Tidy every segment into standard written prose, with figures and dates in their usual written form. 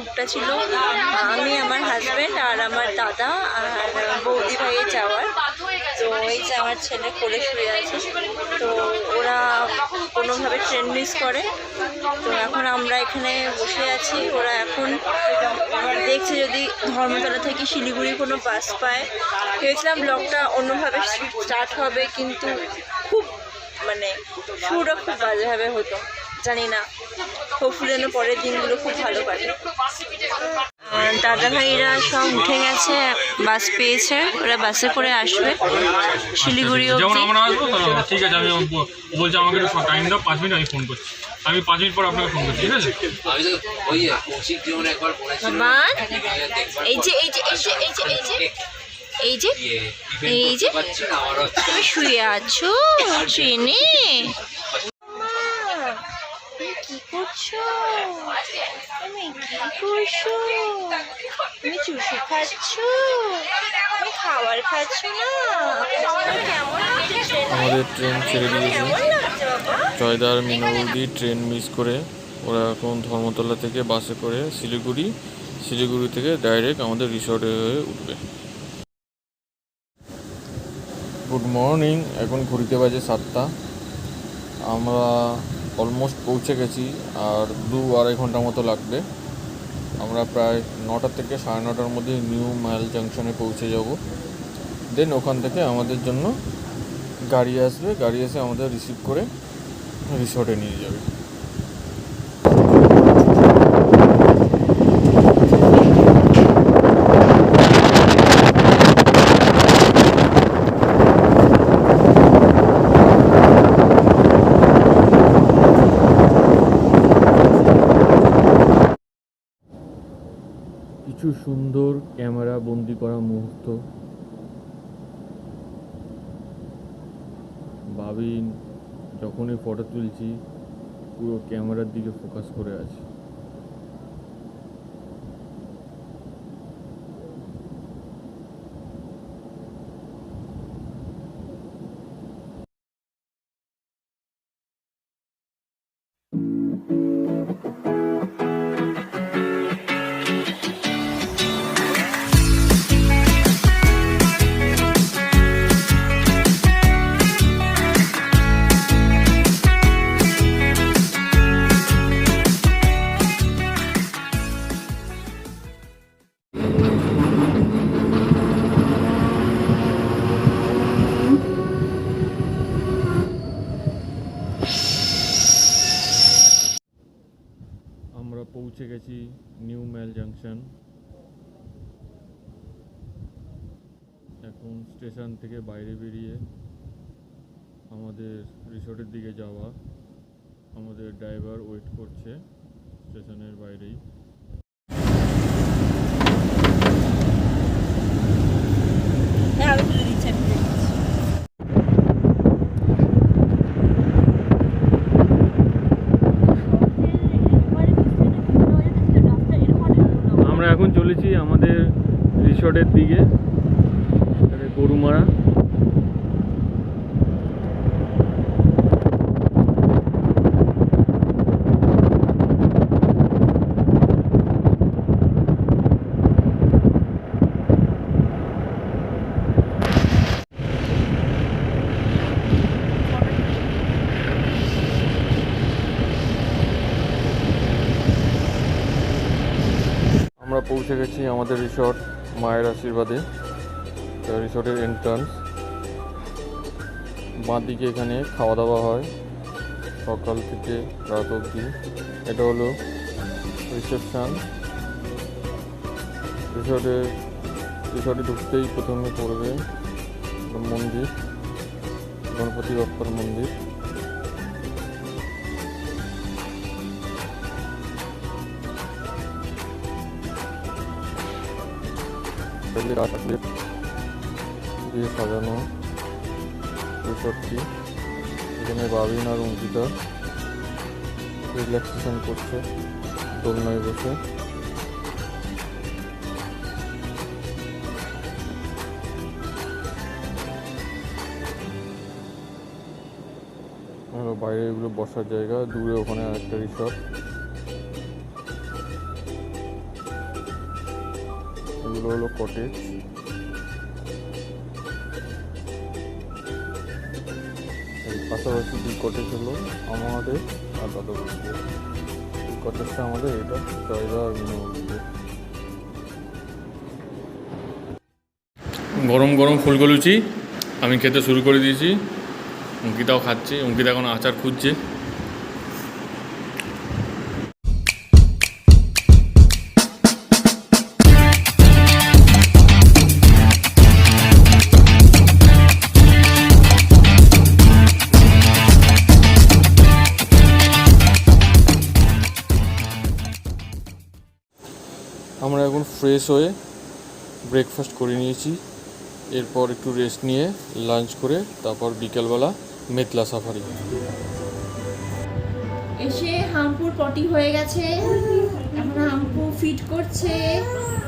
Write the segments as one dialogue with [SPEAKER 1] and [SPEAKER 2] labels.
[SPEAKER 1] গ্রুপটা ছিল আমি, আমার হাজব্যান্ড আর আমার দাদা আর বৌদি ভাইয়ের যাওয়ার। তো এই যে আমার ছেলে কোলে শুয়ে আছে। তো ওরা কোনোভাবে ট্রেন মিস করে, তো এখন আমরা এখানে বসে আছি। ওরা এখন দেখছে যদি ধর্মতলা থেকে শিলিগুড়ি কোনো বাস পায়। ভেবেছিলাম ব্লগটা অন্যভাবে স্টার্ট হবে, কিন্তু খুব মানে শুরুটা খুব বাজেভাবে হতো, জানি না। হোপফুলি যেন পরের দিনগুলো খুব ভালো কাটে। দাদা ভাইরা সব উঠে গেছে, বাস পেয়েছে, ওরা বাসে করে আসবে শিলিগুড়ি অবধি।
[SPEAKER 2] ঠিক আছে, আমি বলছি আমাকে একটু টাইম দাও, 5 মিনিট, আমি ফোন করছি। আমি 5 মিনিট পর আপনাকে ফোন করছি, ঠিক আছে?
[SPEAKER 1] এই যে এই যে এই যে এই যে এই যে এই যে এই যে তুমি শুয়ে আছো ট্রেনে। কি করছো তুমি? কি করছো তুমি? চুষু খাচ্ছো? তুমি খাবার খাচ্ছ না? কেমন লাগছে?
[SPEAKER 3] আমাদের ট্রেন ছেড়ে দিয়েছে জয়দার মিনাবন্দি। ট্রেন মিস করে ওরা এখন ধর্মতলা থেকে বাসে করে শিলিগুড়ি থেকে ডাইরেক্ট আমাদের রিসর্টে হয়ে উঠবে। Good morning. এখন ঘুরিতে বাজে 7টা। আমরা অলমোস্ট পৌঁছে গেছি, আর 2-2.5 ঘন্টার মতো লাগবে। আমরা প্রায় 9টা থেকে 9:30টার মধ্যে নিউ মাইল জাংশনে পৌঁছে যাব। দেন ওখান থেকে আমাদের জন্য গাড়ি আসবে, গাড়ি এসে আমাদের রিসিভ করে রিসর্টে নিয়ে যাবে। কিছু সুন্দর ক্যামেরা বন্দি করা মুহূর্ত। ভাবিন যখনই ফটো তুলছি পুরো ক্যামেরার দিকে ফোকাস করে আছে। পৌঁছে গেছি নিউ মাইল জাংশন। এখন স্টেশন থেকে বাইরে বেরিয়ে আমাদের রিসর্টের দিকে যাওয়া। আমাদের ড্রাইভার ওয়েট করছে স্টেশনের বাইরেই। এখন চলেছি আমাদের রিসর্টের দিকে, গরুমারা। আমরা পৌঁছে গেছি আমাদের রিসর্ট মায়ের আশীর্বাদে। রিসর্টের এন্ট্রান্স বাঁ দিকে। এখানে খাওয়া দাওয়া হয় সকাল থেকে রাত অবধি। এটা হলো রিসেপশান। রিসর্টে ঢুকতেই প্রথমে পড়বে মন্দির, গণপতি বাপ্পার মন্দির। দিয়ে সাজানো রিসর্টটি। এখানে বাবিন আর অঙ্কিতা রিল্যাক্সেশন করছে দোলনায় বসে। বাইরে এগুলো বসার জায়গা, দূরে ওখানে আরেকটা রিসর্ট। এগুলো হলো কটেজ। এই পাশাপাশি দুই কটেজ হলো আমাদের আর দাদাবাবুদের। এই কটেজটা আমাদের, এটা জয়দা আর বিনোবাবুদের। গরম গরম ফুলকো লুচি আমি খেতে শুরু করে দিয়েছি, অঙ্কিতাও খাচ্ছে। অঙ্কিতা এখন আচার খুঁজছে। আমরা এখন ফ্রেশ হয়ে ব্রেকফাস্ট করে নিয়েছি, এরপর একটু রেস্ট নিয়ে লাঞ্চ করে তারপর বিকেলবেলা মেতলা সাফারি।
[SPEAKER 1] এসে হামপুর পটি হয়ে গেছে, এখন হামপু ফিট করছে,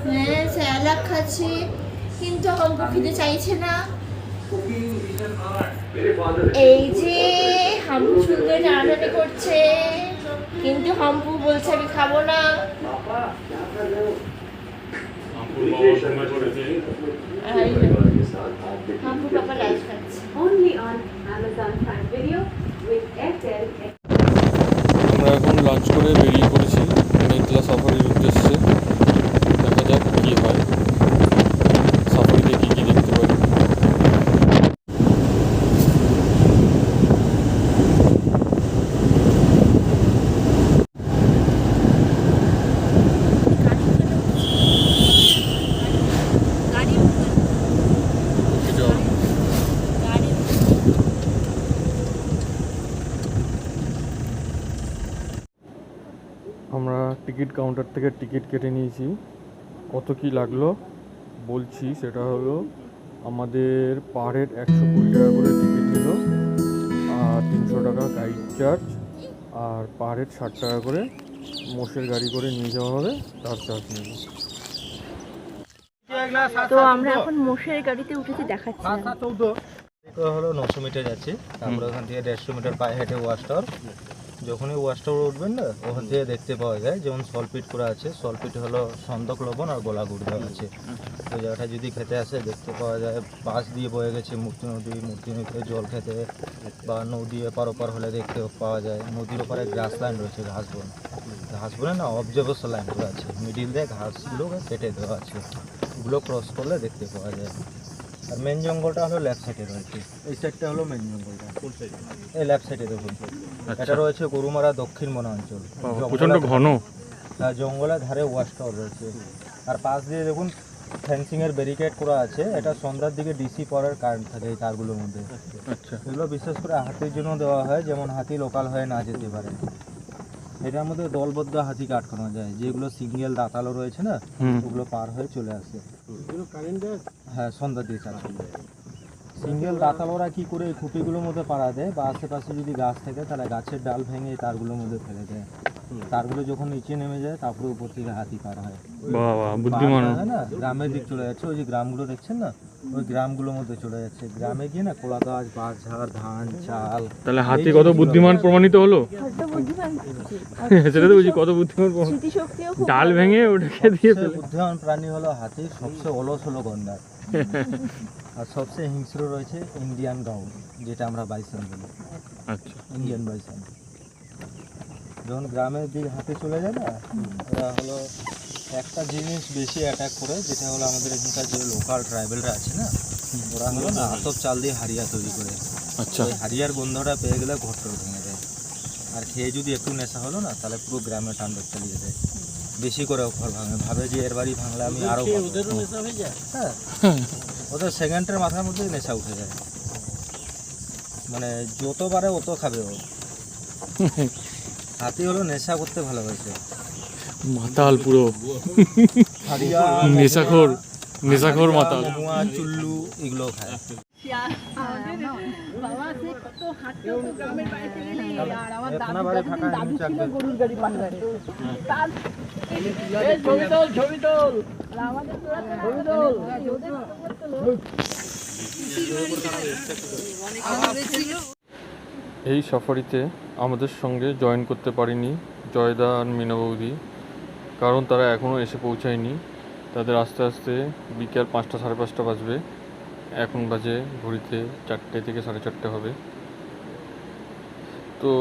[SPEAKER 1] হ্যাঁ স্যালাড খাচ্ছে, কিন্তু হামপু খেতে চাইছে না। এই যে হামপু সুন্দর টানাটানি করছে, কিন্তু হামপু বলছে আমি খাবো না। হামপু পাপা লাঞ্চ খাচ্ছে।
[SPEAKER 3] আমরা এখন লাঞ্চ করে বেরিয়ে পড়েছি মেতলা সাফারির উদ্দেশ্যে। দেখা যাক কী হয়, সাফারিতে কী কী দেখতে পারি। আমরা টিকিট কাউন্টার থেকে টিকিট কেটে নিয়েছি। কত কি লাগলো বলছি, সেটা হলো আমাদের পার হেড 120 টাকা করে টিকিট নিল, আর 300 টাকা গাইড চার্জ, আর পার হেড 60 টাকা করে মোষের গাড়ি করে নিয়ে যাওয়া হবে, তার চার্জ নিল।
[SPEAKER 1] তো আমরা এখন মোষের গাড়িতে উঠেছি, দেখাচ্ছি।
[SPEAKER 4] হলো 900 মিটার যাচ্ছে, তারপরে ওখান থেকে 150 মিটার পায়ে হেঁটে ওয়াচ টাওয়ার। যখনই ওয়াচ টাওয়ার উঠবেন না, ওখান থেকে দেখতে পাওয়া যায় যেমন সলপিট করা আছে। সলপিট হলো সন্দক লবণ আর গোলা গুড় দেওয়া আছে। ওই জায়গাটা যদি খেতে আসে দেখতে পাওয়া যায় বাস দিয়ে বয়ে গেছে মূর্তি নদী। মূর্তি নদীতে জল খেতে বা নদী এপার ওপার হলে দেখতে পাওয়া যায়। নদীর ওপারে গ্রাস লাইন রয়েছে, ঘাসবন। ঘাসবনে না অবজার্ভেশন লাইন করা আছে, মিডিল দিয়ে ঘাসগুলো কেটে দেওয়া আছে, ওগুলো ক্রস করলে দেখতে পাওয়া যায়। আর মেন জঙ্গলটা হলো লেফট সাইডে রয়েছে, এই সাইডটা হলো মেন জঙ্গলটা। এই লেফট সাইডে দেখুন, এটা রয়েছে গরুমারা দক্ষিণ বনাঞ্চল।
[SPEAKER 3] প্রচণ্ড ঘন,
[SPEAKER 4] জঙ্গলের ধারে ওয়াচ টাওয়ার রয়েছে। আর পাশ দিয়ে দেখুন ফেন্সিংয়ের ব্যারিকেড করা আছে। এটা সন্ধ্যার দিকে ডিসি পাওয়ারের কারেন্ট থাকে এই তারগুলোর মধ্যে।
[SPEAKER 3] আচ্ছা,
[SPEAKER 4] এগুলো বিশেষ করে হাতির জন্য দেওয়া হয়, যেমন হাতি লোকাল হয়ে না যেতে পারে। এটার মধ্যে দলবদ্ধ হাতিকে আটকানো যায়, যেগুলো সিঙ্গেল দাঁতালো রয়েছে না, ওগুলো পার হয়ে চলে আসে। হ্যাঁ, সন্ধ্যার দিকে চাষ করবে। সিঙ্গেল দাঁতালোরা কি করে এই খুঁটিগুলোর মধ্যে পাড়া দেয়, বা আশেপাশে যদি গাছ থাকে তাহলে গাছের ডাল ভেঙে এই তারগুলোর মধ্যে ফেলে দেয়। তারগুলো যখন নিচে নেমে যায়, তারপরে উপর থেকে হাতি পার হয়।
[SPEAKER 3] বাবা বুদ্ধিমান।
[SPEAKER 4] হয় না, গ্রামের দিক চলে যাচ্ছে। ওই যে গ্রামগুলো দেখছেন না, ওই গ্রামগুলোর মধ্যে চলে যাচ্ছে। গ্রামে গিয়ে না কোলা গাছ, বাঁশঝাড়, ধান, চাল।
[SPEAKER 3] তাহলে হাতি কত বুদ্ধিমান প্রমাণিত হলো। সেটা তো বুঝি কত বুদ্ধিমান, ডাল ভেঙে ওটাকে দিয়ে ফেলে।
[SPEAKER 4] বুদ্ধিমান প্রাণী হলো হাতি, সবচেয়ে অলস হলো গন্ডার। আর সবচেয়ে হিংস্র রয়েছে ইন্ডিয়ান গাউ, যেটা আমরা বাইসন বলি।
[SPEAKER 3] আচ্ছা,
[SPEAKER 4] ইন্ডিয়ান বাইসন। যখন গ্রামের দিকে হাতে চলে যায় না, ওরা হলো একটা জিনিস বেশি অ্যাটাক করে, যেটা হলো আমাদের এখানকার যে লোকাল ট্রাইবেলরা আছে না, ওরা হলো না আতপ চাল দিয়ে হারিয়া তৈরি করে।
[SPEAKER 3] আচ্ছা,
[SPEAKER 4] ওই হারিয়ার গন্ধটা পেয়ে গেলে ঘরটা ভেঙে দেয়। আর খেয়ে যদি একটু নেশা হলো না, তাহলে পুরো গ্রামে তাণ্ডব চালিয়ে দেয়। বেশি করে ঘর ভাঙে, ভাবে যে এর বাড়ি ভাঙলে আমি আরও। হ্যাঁ, ওদের সেকেন্ডের মাথার মধ্যে নেশা উঠে যায়, মানে যত পারে অত খাবে ও। হাতি হলো নেশা করতে ভালোবাসে,
[SPEAKER 3] মাতাল পুরো নেশাখোর, নেশাখোর মাতাল।
[SPEAKER 4] চুল্লু এগুলো খায়।
[SPEAKER 3] এই সাফারিতে আমাদের সঙ্গে জয়েন করতে পারিনি জয়দা আর মিনা বৌদি, কারণ তারা এখনও এসে পৌঁছায়নি। তাদের আস্তে আস্তে বিকেল 5টা সাড়ে 5টা বাজবে। এখন বাজে ঘড়িতে 4টে থেকে 4:30 হবে। তো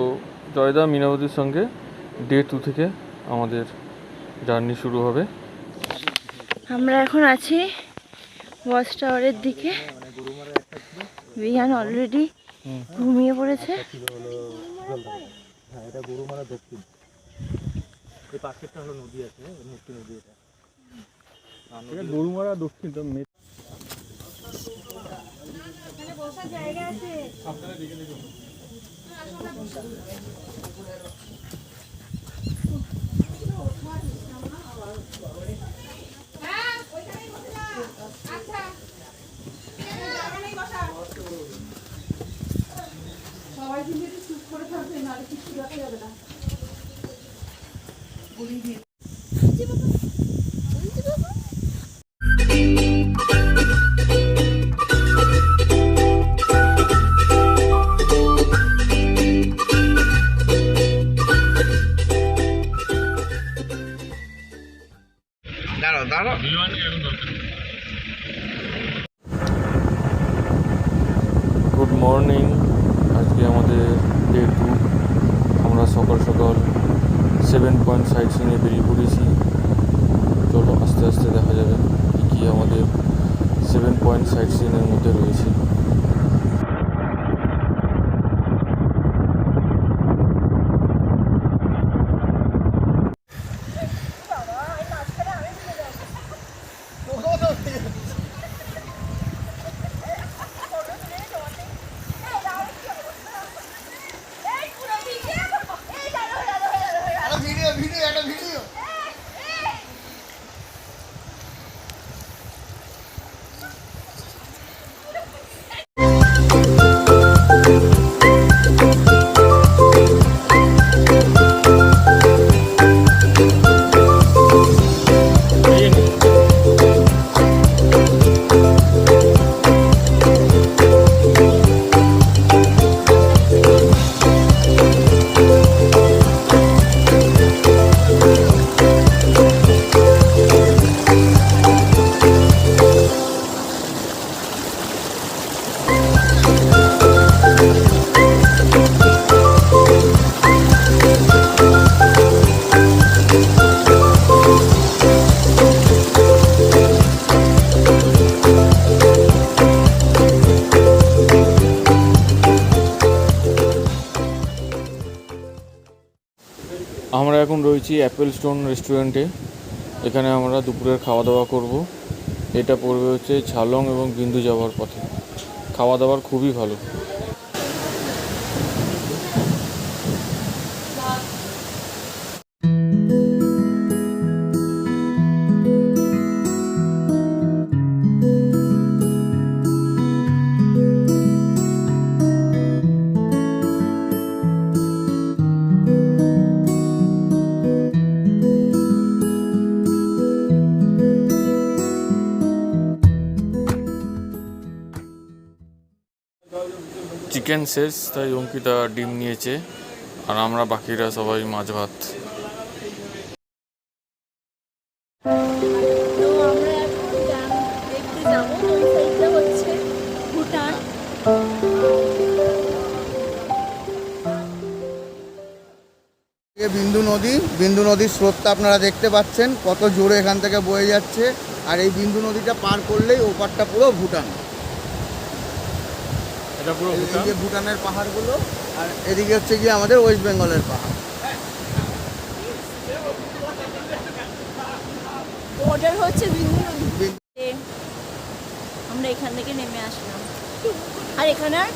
[SPEAKER 3] জয়দা মিনাবতীর সঙ্গে ডে 2 থেকে আমাদের জার্নি শুরু হবে।
[SPEAKER 1] আমরা এখন আছি ওয়াচ টাওয়ারের দিকে। বিহান অলরেডি ঘুমিয়ে পড়েছে।
[SPEAKER 4] হ্যাঁ, এটা গরুমারা দক্ষিণ। এই পাশেরটা হলো নদী আছে, মুক্তি নদী। এটা গরুমারা দক্ষিণ। তো বসার জায়গা আছে। সবাই কিন্তু চুপ করে থাকবে, নাহলে কিছু দেখা যাবে না।
[SPEAKER 3] Good morning. আজকে আমাদের ডে 2। আমরা সকাল সকাল 7 পয়েন্ট সাইট সিনে বেরিয়ে পড়েছি। চলো আস্তে আস্তে দেখা যাবে কী আমাদের 7 পয়েন্ট সাইট সিনের মধ্যে রয়েছে। আমরা এখন রয়েছি অ্যাপেল স্টোন রেস্টুরেন্টে। এখানে আমরা দুপুরের খাওয়া দাওয়া করব। এটা পড়বে হচ্ছে ঝালং এবং বিন্দু যাওয়ার পথে। খাওয়া দাওয়ার খুবই ভালো। চিকেন শেষ, তাই অঙ্কিতা ডিম নিয়েছে আর আমরা বাকিরা সবাই মাছ ভাত।
[SPEAKER 1] তো আমরা এখন ড্যাম দেখতে যাবো। ওই সাইডটা হচ্ছে ভুটান।
[SPEAKER 5] বিন্দু নদীর স্রোতটা আপনারা দেখতে পাচ্ছেন কত জোরে এখান থেকে বয়ে যাচ্ছে। আর এই বিন্দু নদীটা পার করলেই ওপারটা পুরো ভুটান।
[SPEAKER 2] এটা পুরো
[SPEAKER 5] এদিকে ভুটানের পাহাড়গুলো, আর এদিকে হচ্ছে গিয়ে আমাদের ওয়েস্ট বেঙ্গলের পাহাড়।
[SPEAKER 1] বর্ডার হচ্ছে বিন্দু নদী। আমরা এখান থেকে নেমে আসলাম। আর এখানের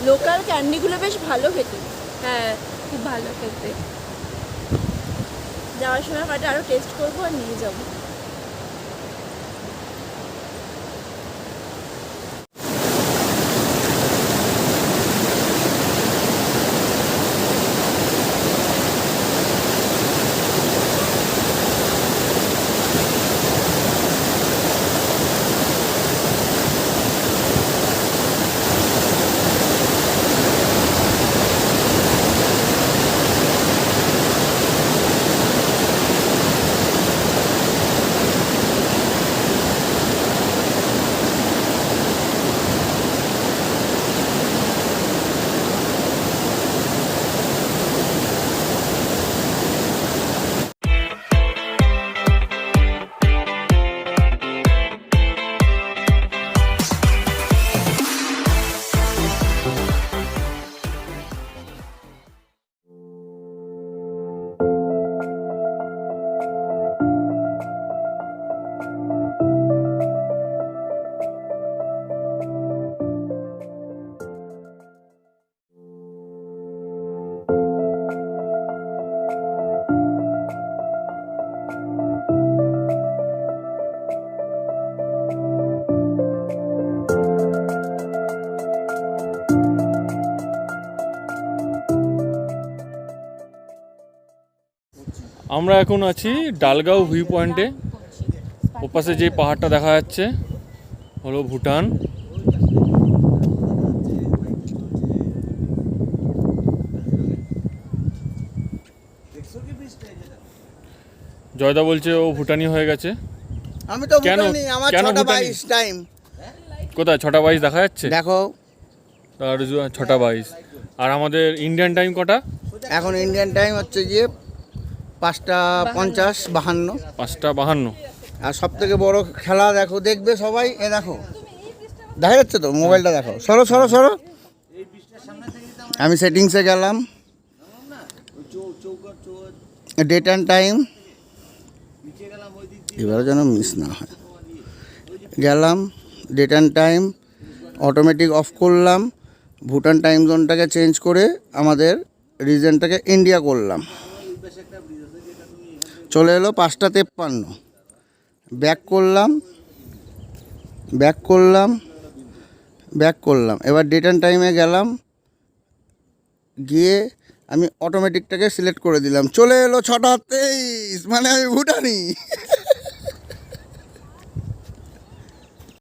[SPEAKER 1] লোকাল ক্যান্ডিগুলো বেশ ভালো খেতে। হ্যাঁ, খুব ভালো খেতে। যাওয়ার সময় কটা আরও টেস্ট করবো আর নিয়ে যাবো।
[SPEAKER 3] আমরা এখন আছি ডালগাঁও ভিউ পয়েন্টে। ওপাশে যে পাহাড়টা দেখা যাচ্ছে হলো ভুটান। জয়দা বলছে ও ভুটানি হয়ে গেছে।
[SPEAKER 5] আমি তো
[SPEAKER 3] কেন?
[SPEAKER 5] ভুটানি, আমার
[SPEAKER 3] কেন
[SPEAKER 5] 6টা
[SPEAKER 3] ভুটানি?
[SPEAKER 5] 22 টাইম।
[SPEAKER 3] কোথায় 6টা 22 দেখা যাচ্ছে?
[SPEAKER 5] দেখো
[SPEAKER 3] আর 6টা 22। আর আমাদের ইন্ডিয়ান টাইম কটা?
[SPEAKER 5] এখন ইন্ডিয়ান টাইম হচ্ছে গিয়ে 5টা 50 52।
[SPEAKER 3] 5টা 52।
[SPEAKER 5] আর সব থেকে বড় খেলা দেখো, দেখবে সবাই, এ দেখো দেখা যাচ্ছে তো, মোবাইলটা দেখো, সরো সরো সরো। আমি সেটিংসে গেলাম, ডেট অ্যান্ড টাইম, এবারে যেন মিস না হয়। গেলাম date and time, automatic off করলাম, ভুটান টাইম জোনটাকে চেঞ্জ করে আমাদের রিজনটাকে ইন্ডিয়া করলাম। চলে এলো 5টা 53। ব্যাক করলাম, ব্যাক করলাম, ব্যাক করলাম। এবার ডেট অ্যান্ড টাইমে গেলাম, গিয়ে আমি অটোমেটিকটাকে সিলেক্ট করে দিলাম। চলে এলো 6টা 23, মানে আমি ভুটানি।